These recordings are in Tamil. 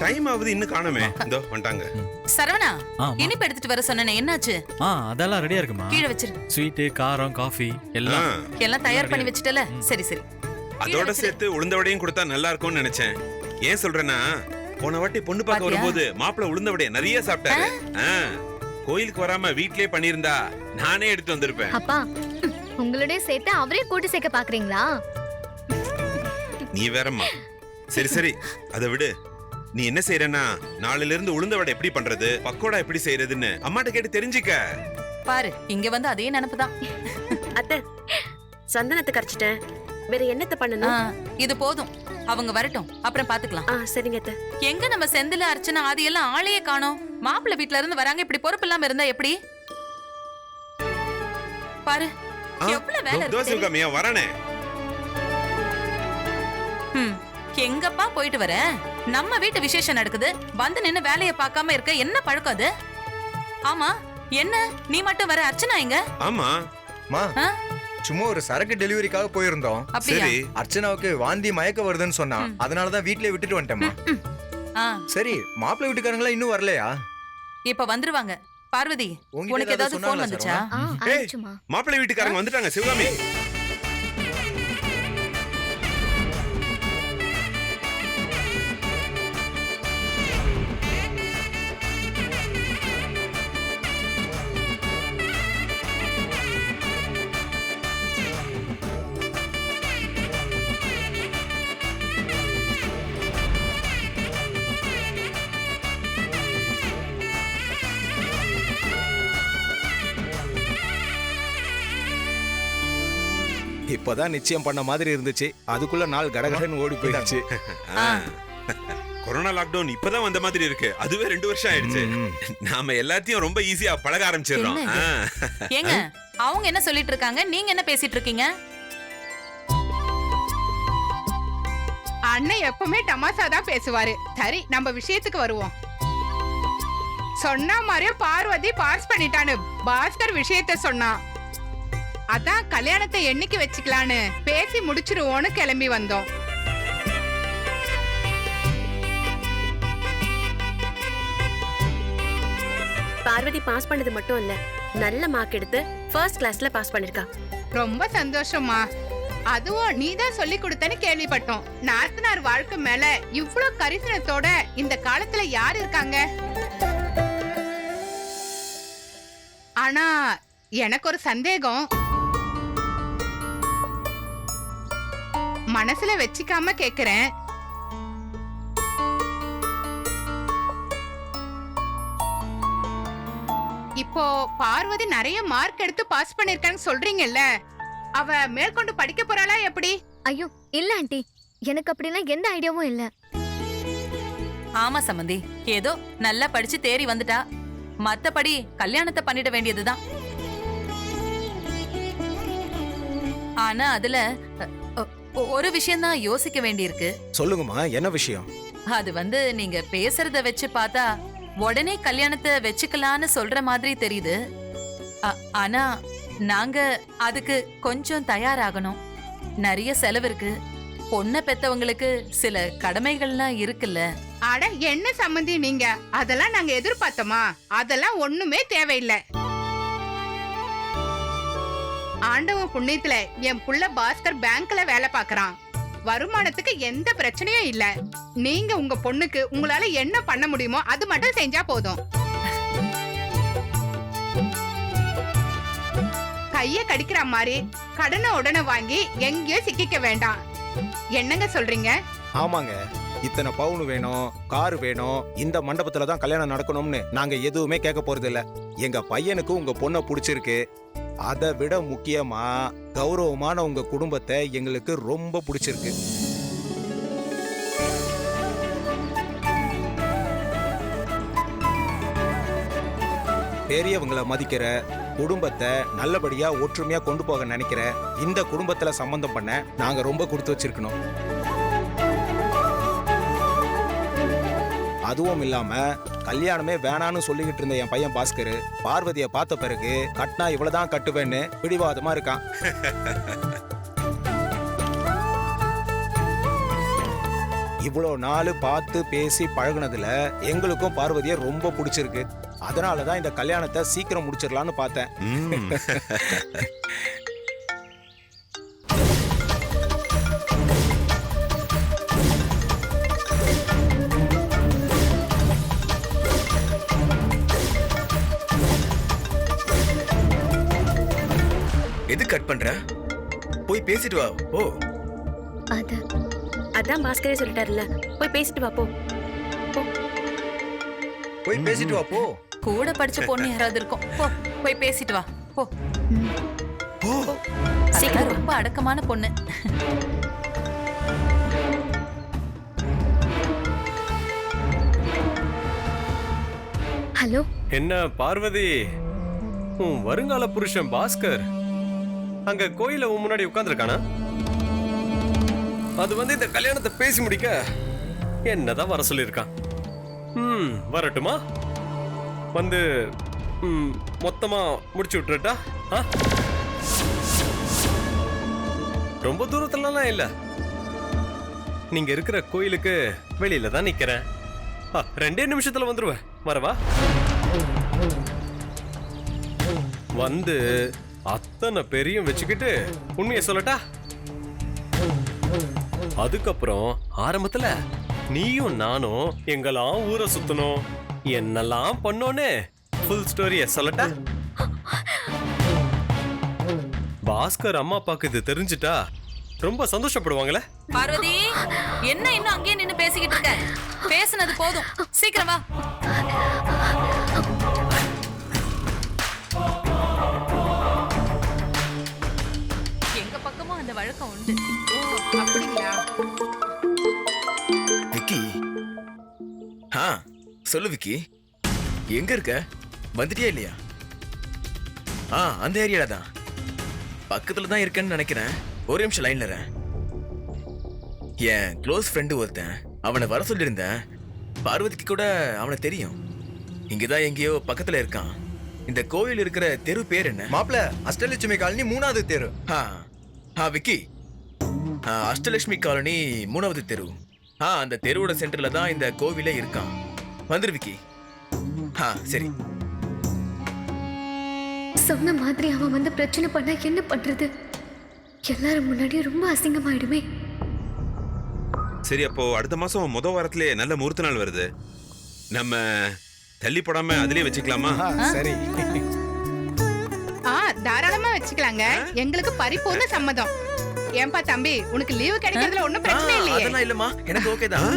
டைம் ஆகுது இன்னும் காணோமே. இதோ வந்துட்டாங்க. சரவணா, ஆமா. இனிப்பு எடுத்துட்டு வர சொன்னேனே, என்னாச்சு? அதெல்லாம் ரெடியா இருக்குமா? கீழே வச்சிரு. ஸ்வீட், காரம், காஃபி எல்லாம் எல்லாம் தயார் பண்ணி வச்சிட்டல? சரி சரி. அதோட சேர்த்து உளுந்த வடையும் கொடுத்தா நல்லா இருக்கும்னு நினைச்சேன். ஏன் சொல்றேன்னா, போன வாட்டி பொண்ணு பார்க்க வரும்போது மாப்பிள்ள உளுந்த வடைய நிறைய சாப்பிட்டாரு. கோயிலுக்கு வராம வீட்லயே பண்ணிருந்தா நானே எடுத்து வந்திருப்பேன். அப்பா, உங்களுடைய சேர்த்து அவரே கூட்டு சேர்க்க பாக்குறீங்களா? நீ வேறம்மா. சரி சரி, அதை விடு. நீ என்ன செய்யறன்னா, நாளையில இருந்து உளுந்த வடை எப்படி பண்றது, பக்கோடா எப்படி செய்யறதுன்னு அம்மாட்ட கேட்டு தெரிஞ்சுக்க. பாரு, இங்க வந்து அதே நினைப்புதான். அத்தை, சந்தனத்தை கரைச்சிட்டேன். வேற என்னத்த பண்ணணும்? இது போதும், அவங்க வரட்டும், அப்புறம் பாத்துக்கலாம். சரிங்க அத்தை. எங்க நம்ம செந்தில அர்ச்சனா ஆதி எல்லாம் ஆளையே காணோம். மாப்பிள்ளை வீட்ல இருந்து வராங்க, இப்படி பொறுப்பு இல்லாம இருந்தா எப்படி? பாரு, எவ்வளவு வேலை இருக்கு. வரானே. எங்கப்பா போயிட்டு வர? நம்ம வீட்டு விசேஷம் நடக்குது, வந்து நின்னு வேலையை பார்க்காம இருக்க என்ன பழக்கம் அது? ஆமா, என்ன நீ மட்டும் வர? அர்ச்சனா எங்க? ஆமா மா, சும்மா ஒரு சரக்கு டெலிவரிக்காக போயிருந்தோம். சரி, அர்ச்சனாவுக்கு வாந்தி மயக்க வருதுன்னு சொன்னா, அதனாலதான் வீட்லயே விட்டுட்டு வந்துட்டேம்மா. சரி, மாப்பிள்ளை வீட்டுக்காரங்களா இன்னும் வரலையா? இப்ப வந்துருவாங்க. பார்வதி, உனக்கு ஏதாவது போன் வந்துச்சா? மாப்பிள்ளை வீட்டுக்காரங்க வந்துட்டாங்க. சிவகாமி, இப்பதான் நிச்சயம் பண்ண மாதிரி இருந்துச்சு, அதுக்குள்ள நாள் கடகடன்னு ஓடி போயிடுச்சு. கொரோனா லாக்டவுன் இப்பதான் வந்த மாதிரி இருக்கு. அதுவே 2 வருஷம் ஆயிடுச்சு. நாம எல்லாத்தையும் ரொம்ப ஈஸியா பழக ஆரம்பிச்சிடறோம். ஏங்க, அவங்க என்ன சொல்லிட்டு இருக்காங்க, நீங்க என்ன பேசிட்டு இருக்கீங்க? அண்ணன் எப்பவுமே தமாசா தான் பேசுவாரு. சரி, நம்ம விஷயத்துக்கு வருவோம். சொன்ன மாதிரியே பார்வதி பாஸ் பண்ணிட்டான்னு பாஸ்கர் விஷயத்த சொன்னா. அதான் கல்யாணத்தை என்னைக்கு வச்சுக்கலான்னு பேசி முடிச்சிருவோன்னு கிளம்பி வந்தோம். பார்வதி பாஸ் பண்ணது மட்டும் இல்ல, நல்ல மார்க் எடுத்து ஃபர்ஸ்ட் கிளாஸ்ல பாஸ் பண்ணிருக்கா. ரொம்ப சந்தோஷமா. அதுவும் நீதான் சொல்லி கொடுத்தன்னு கேள்விப்பட்டோம். நாத்தனார் வாழ்க்கை மேல இவ்வளவு கரிசனத்தோட இந்த காலத்துல யார் இருக்காங்க? ஆனா எனக்கு ஒரு சந்தேகம். மனசுல வச்சுக்காம கேக்குறேன். இப்போ பார்வதி நிறைய மார்க் எடுத்து பாஸ் பண்ணிருக்கான்னு சொல்றீங்கல்ல, அவ மேற்கொண்டு படிக்க போறாளா எப்படி? ஐயோ இல்ல ஆண்டி, எனக்கு அப்படிலாம் எந்த ஐடியாவும் இல்ல. ஆமா சம்பந்தி, ஏதோ நல்லா படிச்சு தேறி வந்துட்டா. மத்தபடி கல்யாணத்தை பண்ணிட வேண்டியதுதான். ஆனா அதுல ஒரு விஷயம் தான் யோசிக்க வேண்டியிருக்கு. சொல்லுங்கம்மா, என்ன விஷயம்? அது வந்து நீங்க பேசுறத வச்சு பார்த்தா உடனே கல்யாணத்தை வச்சுக்கலான்னு சொல்ற மாதிரி தெரியுது. ஆனா நாங்க அதுக்கு கொஞ்சம் தயாராகணும். நிறைய செலவு இருக்கு. பொண்ணை பெத்தவங்களுக்கு சில கடமைகள்லாம் இருக்குல்ல. அட என்ன சம்பந்தி நீங்க, அதெல்லாம் நாங்க எதிர்பார்த்தோமா? அதெல்லாம் ஒண்ணுமே தேவையில்லை. ஆண்டவன் புண்ணியத்துல என் புள்ள பாஸ்கர் பேங்க்ல வேலை பாக்குறான். வருமானத்துக்கு எந்த பிரச்சனையும் இல்ல. நீங்க உங்க பொண்ணுக்கு உங்களால என்ன பண்ண முடியுமோ அது மட்டும் செஞ்சா போதும். கைய கடிக்கிற மாதிரி கடனை உடனே வாங்கி எங்கேயோ சிக்கிக்க வேண்டாம். என்னங்க சொல்றீங்க? ஆமாங்க, இத்தனை பவுன் வேணும், கார் வேணும், இந்த மண்டபத்துல தான் கல்யாணம் நடக்கணும்னு நாங்க எதுவுமே கேட்க போறது இல்ல. எங்க பையனுக்கு உங்க பொண்ணை பிடிச்சிருக்கு. அதை விட முக்கியமா கௌரவமான உங்க குடும்பத்தை எங்களுக்கு ரொம்ப பிடிச்சிருக்கு. பெரியவங்களை மதிக்கிற குடும்பத்தை நல்லபடியா ஒற்றுமையா கொண்டு போக நினைக்கிற இந்த குடும்பத்துல சம்பந்தம் பண்ண நாங்க ரொம்ப கொடுத்து வச்சிருக்கணும். அதுவும் இல்லாம கல்யாணமே வேணான்னு சொல்லிக்கிட்டு இருந்த என் பையன் பாஸ்கர் பார்வதியை பார்த்த பிறகு கட்டினா இவ்வளவுதான் கட்டுவேன்னு பிடிவாதமா இருக்கான். இவ்வளோ நாள் பார்த்து பேசி பழகுனதுல எங்களுக்கும் பார்வதியை ரொம்ப பிடிச்சிருக்கு. அதனால தான் இந்த கல்யாணத்தை சீக்கிரம் முடிச்சிடலான்னு பார்த்தேன். ம். எது கட் பண்ற? போய் பேசிட்டு வா. ஓ அது அதான் பாஸ்கரே சொல்லிட்டாருல்ல, போய் பேசிட்டு வா போ. போய் பேசிட்டு வா போ. கூட படிச்ச பொண்ணு யாராவது இருக்கும். போ போய் பேசிட்டு வா. போ. போ. சீக்கிரம். ரொம்ப அடக்கமான பொண்ணு. ஹலோ. என்ன பார்வதி, உன் வருங்கால புருஷன் பாஸ்கர் அங்க கோயில உன் முன்னாடி உட்கார்ந்துருக்கானா? அது வந்து இந்த கல்யாணத்தை பேசி முடிக்க என்னதான் வர சொல்லியிருக்கான். வரட்டுமா? வந்து மொத்தமா முடிச்சு விட்டுட்டா? ரொம்ப தூரத்துலலாம் இல்ல, நீங்க இருக்கிற கோயிலுக்கு வெளியில தான் நிக்கிறேன். 2 நிமிஷத்துல வந்துருவேன். வரவா? வந்து அத்தனை பெரியும் வச்சுக்கிட்டு உண்மையை சொல்லட்டா? அதுக்கப்புறம் ஆரம்பத்துல நீயும் நானும் எங்கெல்லாம் ஊரை சுத்தணும், என்னெல்லாம் பண்ணோன்னு ஃபுல் ஸ்டோரிய சொல்லட்டா? பாஸ்கர் அம்மா அப்பாக்கு இது தெரிஞ்சுட்டா ரொம்ப சந்தோஷப்படுவாங்களே. பார்வதி, என்ன இன்னும் அங்கேயே நின்னு பேசிக்கிட்டு இருக்க? பேசுனது போதும், சீக்கிரம் வா. எங்க பக்கமும் அந்த வழக்கம் உண்டு. அப்படிங்களா? விக்கி. சொல்லு விக்கி, எங்க இருக்க? வந்துட்டியா இல்லையா? அந்த ஏரியால தான், பக்கத்துல தான் இருக்கேன்னு நினைக்கிறேன். ஒரு நிமிஷம் லைன்ல இரு. என் க்ளோஸ் ஃப்ரெண்டு ஒருத்தன், அவனை வர சொல்லியிருந்தேன். பார்வதிக்கு கூட அவனை தெரியும். இங்கதான் எங்கேயோ பக்கத்துல இருக்கான். இந்த கோயில் இருக்கிற தெரு பேர் என்ன? மாப்பிள, அஷ்டலட்சுமி காலனி 3வது தெரு. விக்கி, அஷ்டலட்சுமி காலனி 3வது தெரு. அந்த தெருவோட சென்டர்ல தான் இந்த கோவிலே இருக்கான். வந்துரு விக்கி. சரி. சொன்ன மாதிரி அவன் வந்து பிரச்சனை பண்ணா என்ன பண்றது? எல்லாரும் முன்னாடியும் ரொம்ப அசிங்கமாயிடுமே. சரி, அப்போ அடுத்த மாசம் முத வாரத்திலே நல்ல முகூர்த்த நாள் வருது. நம்ம தள்ளி போடாம அதுலயே வச்சுக்கலாமா? சரி. தாராளமா வச்சுக்கலாங்க. எங்களுக்கு பரிபூர்ண சம்மதம். ஏன்பா தம்பி, உனக்கு லீவு கிடைக்கிறதுல ஒண்ணும் பிரச்சனை இல்லையே? அதெல்லாம் இல்லம்மா, எனக்கு ஓகே தான்.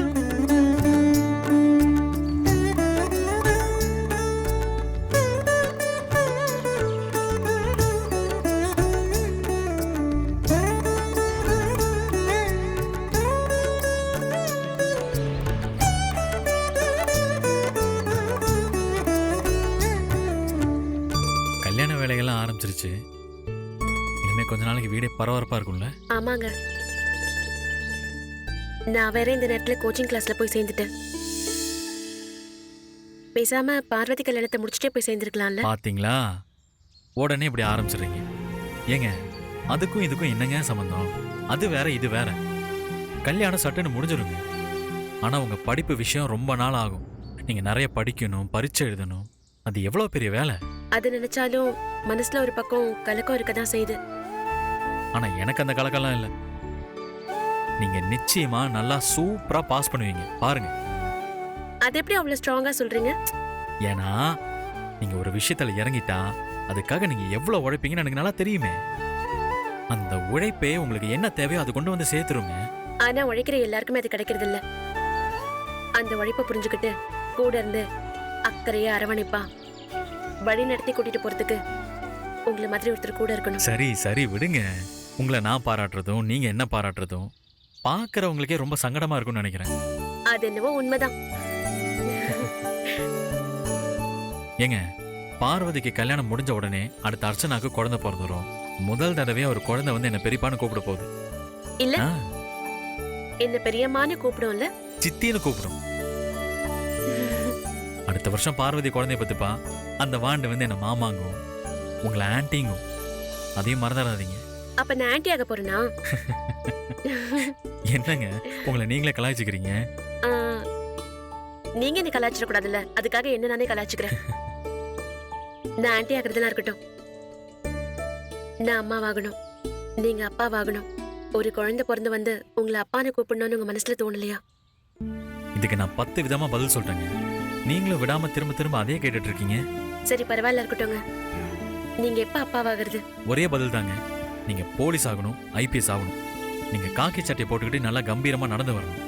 கல்யாண வேலைகள்லாம் ஆரம்பிச்சிருச்சு. இனிமே கொஞ்ச நாளைக்கு வீடே பரபரப்பா இருக்கும்ல? ஆமாங்க, நான் வேற இந்த நேரத்துல கோச்சிங் கிளாஸ்ல போய் சேர்ந்துட்டேன். பேசாம பார்வதி கல்யாணத்தை முடிச்சுட்டே போய் சேர்ந்துருக்கலாம்ல. பாத்தீங்களா, உடனே இப்படி ஆரம்பிச்சிடுறீங்க. ஏங்க, அதுக்கும் இதுக்கும் என்னங்க சம்பந்தம்? அது வேற இது வேற. கல்யாணம் சட்டுன்னு முடிஞ்சிருங்க. ஆனா உங்க படிப்பு விஷயம் ரொம்ப நாள் ஆகும். நீங்க நிறைய படிக்கணும், பரீட்சை எழுதணும். அது எவ்வளவு பெரிய வேலை. அது நினைச்சாலும் மனசுல ஒரு பக்கம் கலக்கம் இருக்கதான் செய்யுது. ஆனா எனக்கு அந்த கலக்கெல்லாம் இல்லை. நீங்க நிச்சயமா நல்லா சூப்பரா பாஸ் பண்ணுவீங்க, பாருங்க. அது எப்படி அவ்வளவு ஸ்ட்ராங்கா சொல்றீங்க? ஏன்னா நீங்க ஒரு விஷயத்துல இறங்கிட்டா அதுக்காக நீங்க எவ்வளவு உழைப்பீங்கன்னு எனக்கு நல்லா தெரியுமே. அந்த உழைப்பே உங்களுக்கு என்ன தேவையோ அது கொண்டு வந்து சேர்த்துருங்க. ஆனா உழைக்கிற எல்லாருக்குமே அது கிடைக்கிறது இல்ல. அந்த உழைப்பை புரிஞ்சுக்கிட்டு கூட இருந்து அக்கறையா அரவணைப்பா வழி நடத்தி கூட்டிட்டு போறதுக்கு உங்களை மாதிரி ஒருத்தர் கூட இருக்கணும். சரி சரி விடுங்க. உங்களை நான் பாராட்டுறதும் நீங்க என்ன பாராட்டுறதும் பாக்குறவங்களுக்கே ரொம்ப சங்கடமா இருக்கும்னு நினைக்கிறேன். அது என்னவோ உண்மைதான். ஏங்க, பார்வதிக்கு கல்யாணம் முடிஞ்ச உடனே அடுத்த அர்ச்சனாக்கு குழந்தை பிறந்துரும். முதல் தடவையா ஒரு குழந்தை வந்து என்ன பெரியப்பான்னு கூப்பிட போகுது. இல்ல, ஆ, என்ன பெரியம்மான்னு கூப்பிடும்ல. சித்தின்னு கூப்பிடும். அடுத்த வருஷம் பார்வதி குழந்தைய பத்துப்பா. அந்த வாண்டு வந்து என்ன மாமாங்கும், உங்களை ஆன்ட்டிங்கும். அதையும் மறந்துடாதீங்க. அப்ப நான் ஆன்ட்டி ஆக போறேனா? என்னங்க உங்களை நீங்களே கலாய்ச்சிக்கிறீங்க? ஆ, நீங்க என்ன கலாய்ச்சிட கூடாதுல்ல, அதுக்காக என்ன நானே கலாய்ச்சிக்கிறேன். நான் ஆன்ட்டி ஆகிறதுலாம் இருக்கட்டும், நான் அம்மாவாகணும், நீங்க அப்பாவாகணும். ஒரு குழந்தை பிறந்து வந்து உங்களை அப்பான்னு கூப்பிடணும்னு உங்க மனசுல தோணலையா? இதுக்கு நான் 10 விதமா பதில் சொல்லிட்டேங்க. நீங்களும் விடாம திரும்ப திரும்ப அதே கேட்டுட்டு இருக்கீங்க. சரி பரவாயில்ல, இருக்கட்டும்ங்க. நீங்க எப்ப அப்பாவாகிறது? ஒரே பதில் தாங்க. நீங்க போலீஸ் ஆகணும், ஐபிஎஸ் ஆகணும். நீங்க காக்கி சட்டை போட்டுக்கிட்டு நல்லா கம்பீரமா நடந்து வரணும்.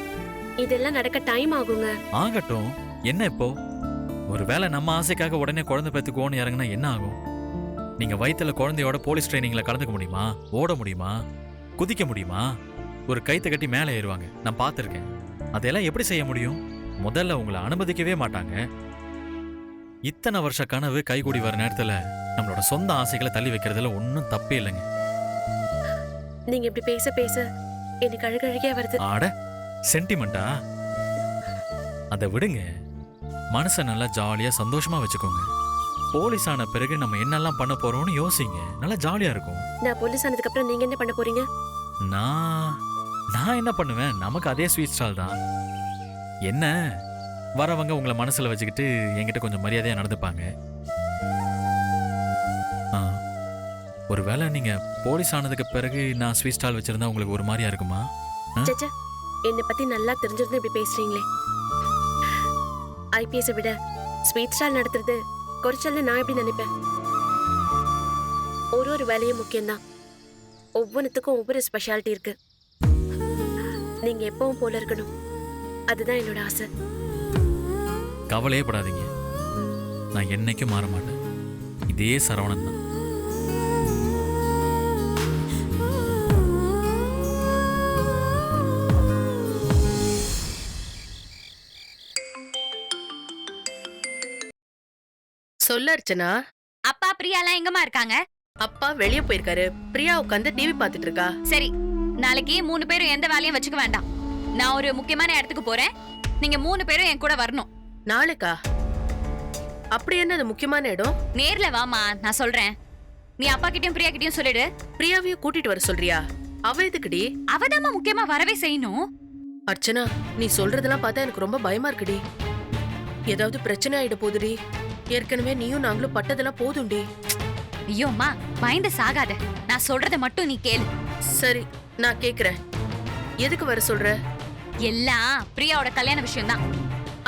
இதெல்லாம் நடக்க டைம் ஆகுங்க. ஆகட்டும். என்ன இப்போ? ஒருவேளை நம்ம ஆசைக்காக உடனே குழந்தை பெத்துக்குவோன்னு இறங்குனா என்ன ஆகும்? நீங்க வயித்துல குழந்தையோட போலீஸ் ட்ரைனிங்ல கலந்துக்க முடியுமா? ஓட முடியுமா? குதிக்க முடியுமா? ஒரு கைத்தை கட்டி மேலே ஏறுவாங்க, நான் பார்த்துருக்கேன். அதெல்லாம் எப்படி செய்ய முடியும்? முதல்ல உங்களை அனுமதிக்கவே மாட்டாங்க. இத்தனை வருஷ கனவு கைகூடி வர நேரத்துல நம்மளோட சொந்த ஆசைகளை தள்ளி வைக்கிறதுல ஒன்றும் தப்பே இல்லைங்க. நீங்க இப்படி பேச பேச எனக்கு அழுகழுகையா வருது. ஆட சென்டிமெண்டா? அதை விடுங்க. மனசை நல்லா ஜாலியா சந்தோஷமா வச்சுக்கோங்க. போலீஸ் ஆன பிறகு நம்ம என்னெல்லாம் பண்ண போறோம்னு யோசிங்க. நல்லா ஜாலியா இருக்கும். நான் போலீஸ் ஆனதுக்கு அப்புறம் நீங்க என்ன பண்ண போறீங்க? நான் என்ன பண்ணுவேன்? நமக்கு அதே ஸ்வீட் ஸ்டால் தான். என்ன வரவங்க உங்களை மனசுல வச்சுக்கிட்டு என்கிட்ட கொஞ்சம் மரியாதையா நடந்துப்பாங்க. ஒருவேளை நீங்க போலீஸ் ஆனதுக்கு பிறகு நான் ஸ்வீட் ஸ்டால் வச்சிருந்தா உங்களுக்கு ஒரு மாதிரியா இருக்குமா? சச்சா, என்னை பத்தி நல்லா தெரிஞ்சிருந்து இப்படி பேசுறீங்களே. ஐபிஎஸ் விட ஸ்வீட் ஸ்டால் நடத்துறது குறைச்சல்னு நான் எப்படி நினைப்பேன்? ஒரு வேலையும் முக்கியம்தான். ஒவ்வொன்றுத்துக்கும் ஒவ்வொரு ஸ்பெஷாலிட்டி இருக்கு. நீங்க எப்பவும் போல இருக்கணும், அதுதான் என்னோட ஆசை. கவலையே படாதீங்க, நான் என்னைக்கும் மாற மாட்டேன். இதே சரவணன் தான். சொல்ல அர்ச்சனா. அப்பா பிரியாலாம் எங்கம்மா இருக்காங்க? அப்பா வெளிய போயிருக்காரு, பிரியா உட்காந்து டிவி பாத்துட்டு இருக்கா. சரி, நாளைக்கு 3 பேரும் எந்த வேலையும் வச்சுக்க வேண்டாம். நான் ஒரு முக்கியமான இடத்துக்கு போறேன், நீங்க 3 பேரும் என் கூட வரணும். நாளைக்கா? அப்படி என்ன அது முக்கியமான இடம்? நேர்ல வாமா, நான் சொல்றேன். நீ அப்பா கிட்டயும் பிரியா கிட்டயும் சொல்லிடு. பிரியாவையும் கூட்டிட்டு வர சொல்றியா? அவ எதுக்குடி? அவதாம்மா முக்கியமா வரவே செய்யணும். அர்ச்சனா, நீ சொல்றதெல்லாம் பார்த்தா எனக்கு ரொம்ப பயமா இருக்குடி. ஏதாவது பிரச்சனை ஆயிட போகுதுடி. ஏற்கனவே நீயும் நாங்களும் பட்டதெல்லாம் போதும்டி. ஐயோம்மா, பயந்து சாகாத, நான் சொல்றத மட்டும் நீ கேளு. சரி, நான் கேக்குறேன். எதுக்கு வர சொல்ற? எல்லாம் பிரியாவோட கல்யாண விஷயம் தான்.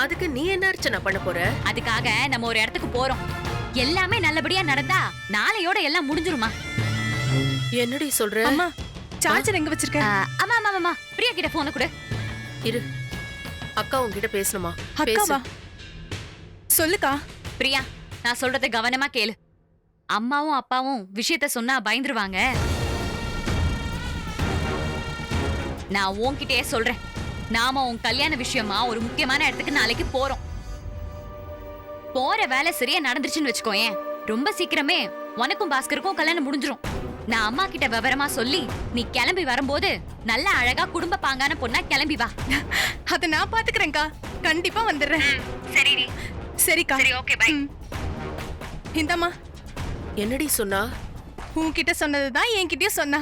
அதுக்கு நீ என்ன அர்ச்சனா பண்ண போற? அதுக்காக நம்ம ஒரு இடத்துக்கு போறோம். எல்லாமே நல்லபடியா நடந்தா நாளையோட எல்லாம் முடிஞ்சிருமா. என்னடி சொல்ற? அம்மா, சார்ஜர் எங்க வச்சிருக்க? ஆமா ஆமா ஆமா, பிரியா கிட்ட போன கொடு. இரு, அக்கா உன்கிட்ட பேசணுமா? அக்காவா? சொல்லுக்கா. பிரியா, நான் சொல்றத கவனமா கேளு. அம்மாவும் அப்பாவும் விஷயத்த சொன்னா பயந்துருவாங்க. நான் உன்கிட்டயே சொல்றேன், நாம உன் கல்யாண விஷயமா ஒரு முக்கியமான இடத்துக்கு நாளைக்கு போறோம். போற வேலை சரியா நடந்துருச்சுன்னு வச்சுக்கோயேன், ரொம்ப சீக்கிரமே உனக்கும் பாஸ்கருக்கும் கல்யாணம் முடிஞ்சிரும். நான் அம்மா கிட்ட விவரமா சொல்லி நீ கிளம்பி வரும்போது நல்ல அழகா குடும்ப பாங்கான பொண்ணா கிளம்பி வா. அத நான் பாத்துக்கிறேன்க்கா, கண்டிப்பா வந்துடுறேன். சரி சரிக்கா. சரி, ஓகே, பை. இந்தம்மா. என்னடி சொன்னா? உன்கிட்ட சொன்னதுதான் என்கிட்டயும் சொன்னா.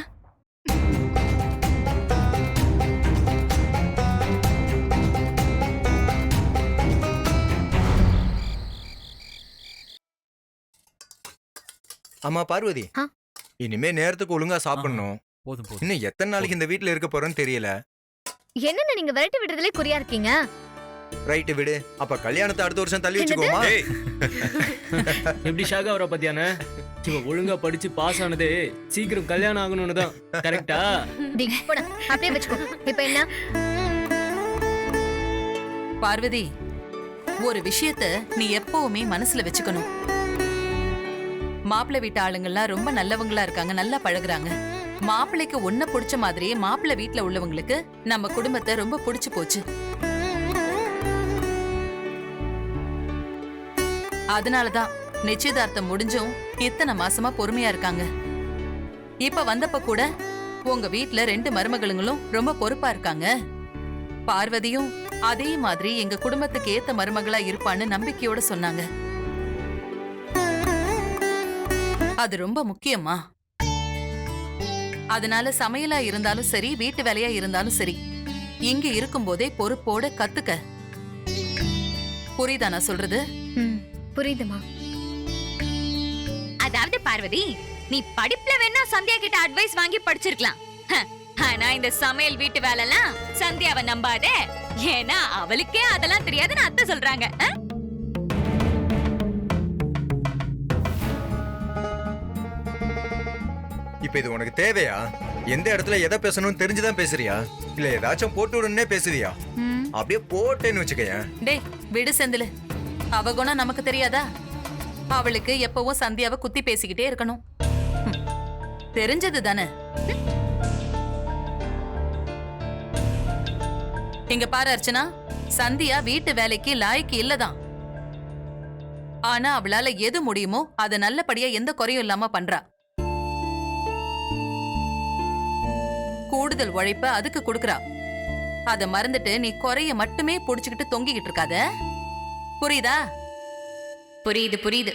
அம்மா பார்வதி, இனிமே நேரத்துக்கு ஒழுங்கா சாப்பிடணும். போதும் போதும். இன்னும் எத்தனை நாளைக்கு இந்த வீட்ல இருக்க போறோன்னு தெரியல. என்னென்ன நீங்க விரட்டி விடுறதுல குறியா இருக்கீங்க? ரைட்டு விடு, அப்ப கல்யாணத்தை அடுத்த வருஷம் தள்ளி வச்சுக்கோமா. எப்படி ஷாக் ஆகுற பத்தியானே? இவ ஒழுங்கா படிச்சு பாஸ் ஆனதே சீக்கிரம் கல்யாணம் ஆகணும்னு தான். கரெக்டா? அப்படியே வச்சுக்கோ. இப்ப என்ன? பார்வதி, ஒரு விஷயத்த நீ எப்பவுமே மனசுல வச்சுக்கணும். மாப்பிள்ளை வீட்டு ஆளுங்கெல்லாம் ரொம்ப நல்லவங்களா இருக்காங்க, நல்லா பழகுறாங்க. மாப்பிள்ளைக்கு ஒன்ன பிடிச்ச மாதிரியே மாப்பிள்ளை வீட்டுல உள்ளவங்களுக்கு நம்ம குடும்பத்தை ரொம்ப பிடிச்சு போச்சு. அதனாலதான் நிச்சயதார்த்தம் முடிஞ்சும் இத்தனை மாசமா பொறுமையா இருக்காங்க. இப்ப வந்தப்ப கூட உங்க வீட்ல 2 மருமகளுங்களும் ரொம்ப பொறுப்பா இருக்காங்க. பார்வதியும் அதே மாதிரி எங்க குடும்பத்துக்கு ஏத்த மருமகளா இருப்பான்னு நம்பிக்கையோட சொன்னாங்க. அது ரொம்ப முக்கியமா. அதனால சமையலா இருந்தாலும் சரி, வீட்டு வேலையா இருந்தாலும் சரி, இங்க இருக்கும்போதே பொறுப்போட கத்துக்க. புரியுதா நான் சொல்றது? புரியுதுமா. அதாவது பார்வதி, நீ படிப்புல வேணா சந்தியா கிட்ட அட்வைஸ் வாங்கி படிச்சிருக்கலாம். ஆனா இந்த சமையல் வீட்டு வேலைலாம் சந்தியாவை நம்பாத. ஏன்னா அவளுக்கே அதெல்லாம் தெரியாதுன்னு அத்தை சொல்றாங்க. இப்ப இது உனக்கு தேவையா? எந்த இடத்துல எதை பேசணும்னு தெரிஞ்சுதான் பேசுறியா, இல்ல ஏதாச்சும் போட்டு விடுன்னே பேசுறியா? அப்படியே போட்டேன்னு வச்சுக்கேன். டேய் விடு செந்திலு, அவ குணம் நமக்கு தெரியாதா? அவளுக்கு எப்பவும் சந்தியாவை குத்தி பேசிக்கிட்டே இருக்கணும். தெரிஞ்சது தானே. இங்க பாரு அர்ச்சனா, சந்தியா வீட்டு வேலைக்கு லாய்க்கு இல்லதான். ஆனா அவளால எது முடியுமோ அதை நல்லபடியா எந்த குறையும் இல்லாம பண்றா. கூடுதல் உழைப்ப அதுக்கு கொடுக்கறா. அத மறந்துட்டு நீ குறைய மட்டுமே புடிச்சுக்கிட்டு தொங்கிக்கிட்டு இருக்காத. புரியுதா? புரியுது புரியுது.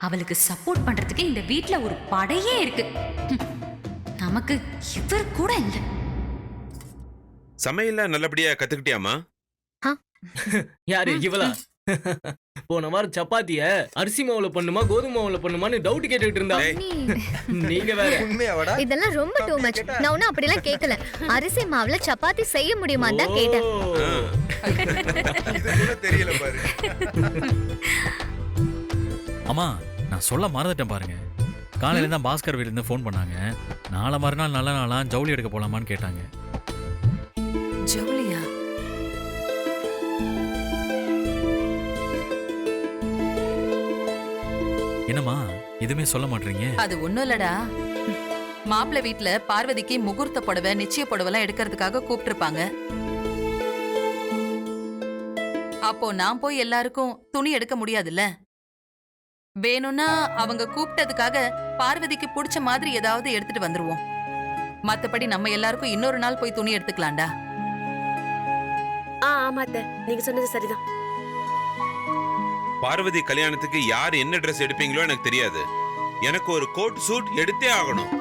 அவளுக்கு சப்போர்ட் பண்றதுக்கு இந்த வீட்ல ஒரு படையே இருக்கு. நமக்கு இவர் கூட இல்ல. சமையல்ல நல்லபடியா கத்துக்கிட்டியாமா? யாரு இவளா? போன வாரம் சப்பாத்திய அரிசி மாவுல பண்ணுமா கோதுமை மாவுல பண்ணுமான்னு டவுட் கேட்டுட்டு இருந்தா. நீங்க வேற. உண்மையாவடா? இதெல்லாம் ரொம்ப டூ மச். நான் ஒன்னும் அப்படிலாம் கேட்கல. அரிசி மாவுல சப்பாத்தி செய்ய முடியுமான்னு தான் கேட்டேன். இது கூட தெரியல பாரு. அம்மா நான் சொல்ல மறந்துட்டேன் பாருங்க. காலையில தான் பாஸ்கர் வீட்டுல இருந்து ஃபோன் பண்ணாங்க. நாளை மறுநாள் நல்ல நாளா ஜவுளி எடுக்க போலாமான்னு கேட்டாங்க. ஜவுளியா? என்னம்மா எதுவுமே சொல்ல மாட்டீங்க? அது ஒண்ணும் இல்லடா. மாப்பிள்ளை வீட்டுல பார்வதிக்கு முகூர்த்த புடவை, நிச்சய புடவை எடுக்கிறதுக்காக கூப்பிட்டிருப்பாங்க. அப்போ நான் போய் எல்லாருக்கும் துணி எடுக்க முடியாதுல்ல. வேணும்னா அவங்க கூப்பிட்டதுக்காக பார்வதிக்கு பிடிச்ச மாதிரி ஏதாவது எடுத்துட்டு வந்துருவோம். மத்தபடி நம்ம எல்லாருக்கும் இன்னொரு நாள் போய் துணி எடுத்துக்கலாம்டா. ஆமா அத்தை, நீங்க சொன்னது சரிதான். பார்வதி கல்யாணத்துக்கு யார் என்ன ட்ரெஸ் எடுப்பீங்களோ எனக்கு தெரியாது. எனக்கு ஒரு கோட் சூட் எடுத்தே ஆகணும்.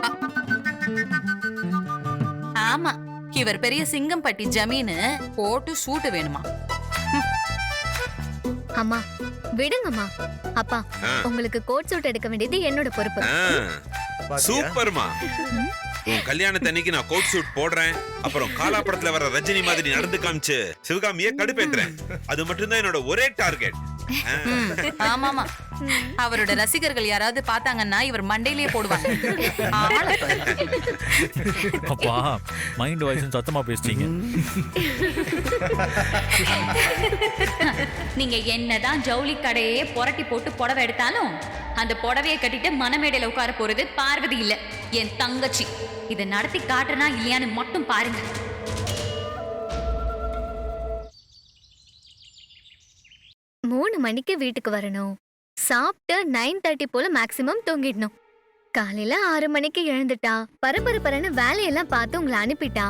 ஆமா, இவர் பெரிய சிங்கம்பட்டி ஜமீனு, கோட்டு சூட்டு வேணுமா? அம்மா விடுங்கம்மா. அப்பா, உங்களுக்கு கோட் சூட் எடுக்க வேண்டியது என்னோட பொறுப்பு. சூப்பர்மா. உன் கல்யாணத்தன்னைக்கு நான் கோட் சூட் போடுறேன். அப்புறம் காலா படத்துல வர ரஜினி மாதிரி நடந்து காமிச்சு சிவகாமியே கடுப்பேத்துறேன். அது மட்டும்தான் என்னோட ஒரே டார்கெட். ஆமாமா, அவரோட ரசிகர்கள் யாராவது பார்த்தாங்கன்னா இவர் மண்டையிலேயே போடுவாங்க. அப்பா மைண்ட் வாய்ஸ் சத்தமா பேசிட்டீங்க. நீங்க என்னதான் ஜவுளி கடையே புரட்டி போட்டு புடவை எடுத்தாலும் அந்த புடவையை கட்டிட்டு மனமேடையில உட்கார போறது பார்வதி இல்ல, என் தங்கச்சி. இதை நடத்தி காட்டுறனா இல்லையான்னு மட்டும் பாருங்க. 3 மணிக்கு வீட்டுக்கு வரணும். சாப்பிட்டு 9:30 போல மேக்ஸிமம் தூங்கிடணும். காலையில 6 மணிக்கு எழுந்துட்டா பரபரன்னு வேலையெல்லாம் பார்த்து உங்களை அனுப்பிட்டா.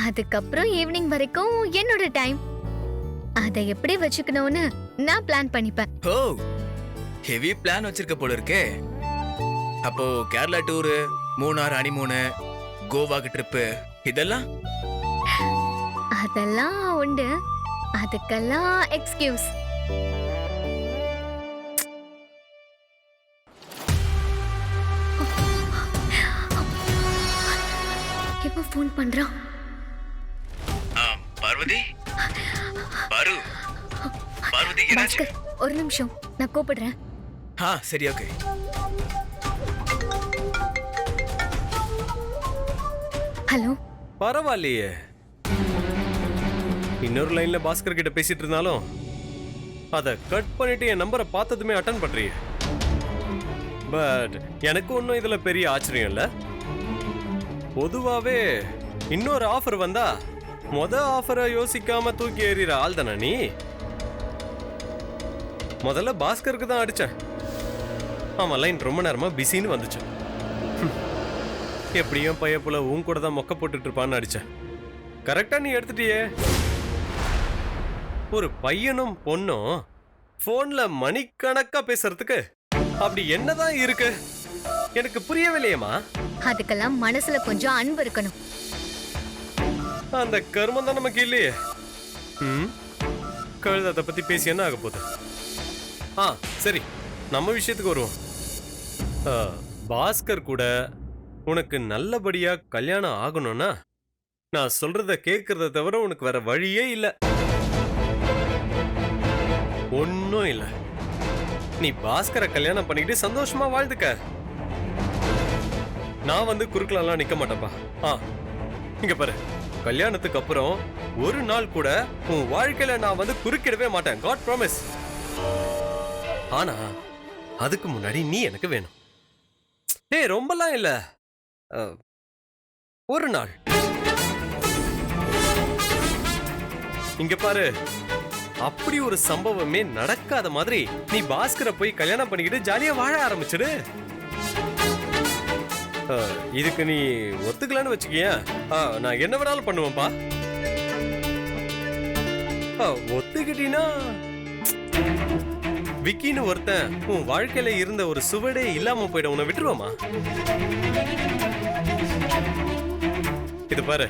அதுக்கப்புறம் ஈவினிங் வரைக்கும் என்னோட டைம். அதை எப்படி வச்சுக்கணும்னு நான் பிளான் பண்ணிப்பேன். ஓ, ஹெவி பிளான் வச்சிருக்க போல இருக்கே. அப்போ கேரளா டூரு, மூணார் ஹனிமூனு, கோவாக்கு ட்ரிப்பு இதெல்லாம் அதெல்லாம் உண்டு. அதுக்கெல்லாம் எக்ஸ்கியூஸ். எப்போ ஃபோன் பண்றான்? பார்வதி, பார்வதி என்னாச்சு? பாஸ்கர், ஒரு நிமிஷம், நான் கூப்பிடுறேன். சரி, ஓகே. ஹலோ. பரவாயில்லையே, இன்னொரு லைன்ல பாஸ்கர் கிட்ட பேசிட்டு இருந்தாலும் அதை கட் பண்ணிட்டு என் நம்பரை பார்த்ததுமே அட்டன் பண்றியே. பட் எனக்கு ஒன்றும் இதுல பெரிய ஆச்சரியம் இல்லை. பொதுவாவே இன்னொரு ஆஃபர் வந்தா ஆஃபரை யோசிக்காம தூக்கி எறிகிற ஆள் தானே நீ. முதல்ல பாஸ்கருக்கு தான் அடிச்சேன். அவன் லைன் ரொம்ப நேரமா பிஸின்னு வந்துச்சு. எப்படியும் பையப்புல உன் கூட தான் மொக்க போட்டுட்டு இருப்பான்னு அடிச்சேன். கரெக்டா நீ எடுத்துட்டியே. ஒரு பையனும் பொண்ணும் போன்ல மணிக்கணக்கா பேசுறதுக்கு அப்படி என்னதான் இருக்கு? எனக்கு புரியவில்லையேம்மா. அதுக்கெல்லாம் மனசுல கொஞ்சம் அன்பு இருக்கணும். அந்த கர்மம் தான் நமக்கு இல்லையே. கழுதை பத்தி பேசி என்ன ஆக போகுது? சரி, நம்ம விஷயத்துக்கு வருவோம். பாஸ்கர் கூட உனக்கு நல்லபடியா கல்யாணம் ஆகணும்னா நான் சொல்றத கேட்கறத தவிர உனக்கு வேற வழியே இல்ல. ஒன்னும் இல்ல. நீ பாஸ்கரை கல்யாணம் பண்ணிக்கிட்டு சந்தோஷமா வாழ்ந்துக்க. நான் வந்து குறுக்கெல்லாம் நிக்க மாட்டேன்ப்பா. இங்க பாரு, கல்யாணத்துக்கு அப்புறம் ஒரு நாள் கூட உன் வாழ்க்கையில நான் வந்து குறுக்கிடவே மாட்டேன். God promise. ஆனா அதுக்கு முன்னாடி நீ எனக்கு வேணும். ரொம்பலாம் இல்ல, ஒரு நாள். இங்க பாரு, அப்படி ஒரு சம்பவமே நடக்காத மாதிரி நீ பாஸ்கரை போய் கல்யாணம் பண்ணிக்கிட்டு ஜாலியா வாழ ஆரம்பிச்சிடு. இதுக்கு நீ ஒத்துக்கலான்னு வச்சுக்கிய, நான் என்ன வேணாலும் பண்ணுவேன்பா. ஒத்துக்கிட்டீனா விக்கின்னு ஒருத்தன் உன் வாழ்க்கையில இருந்த ஒரு சுவடே இல்லாம போயிட உன்னை விட்டுருவாமா? இது பாரு,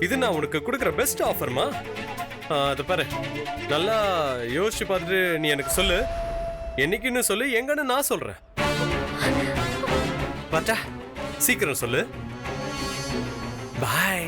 இது நான் உனக்கு கொடுக்குற பெஸ்ட் ஆஃபர்மா. அது பாரு, நல்லா யோசிச்சு பார்த்துட்டு நீ எனக்கு சொல்லு. என்னைக்குன்னு சொல்லு, எங்கன்னு நான் சொல்றேன். பாட்டா, சீக்கிரம் சொல்லு. பாய்.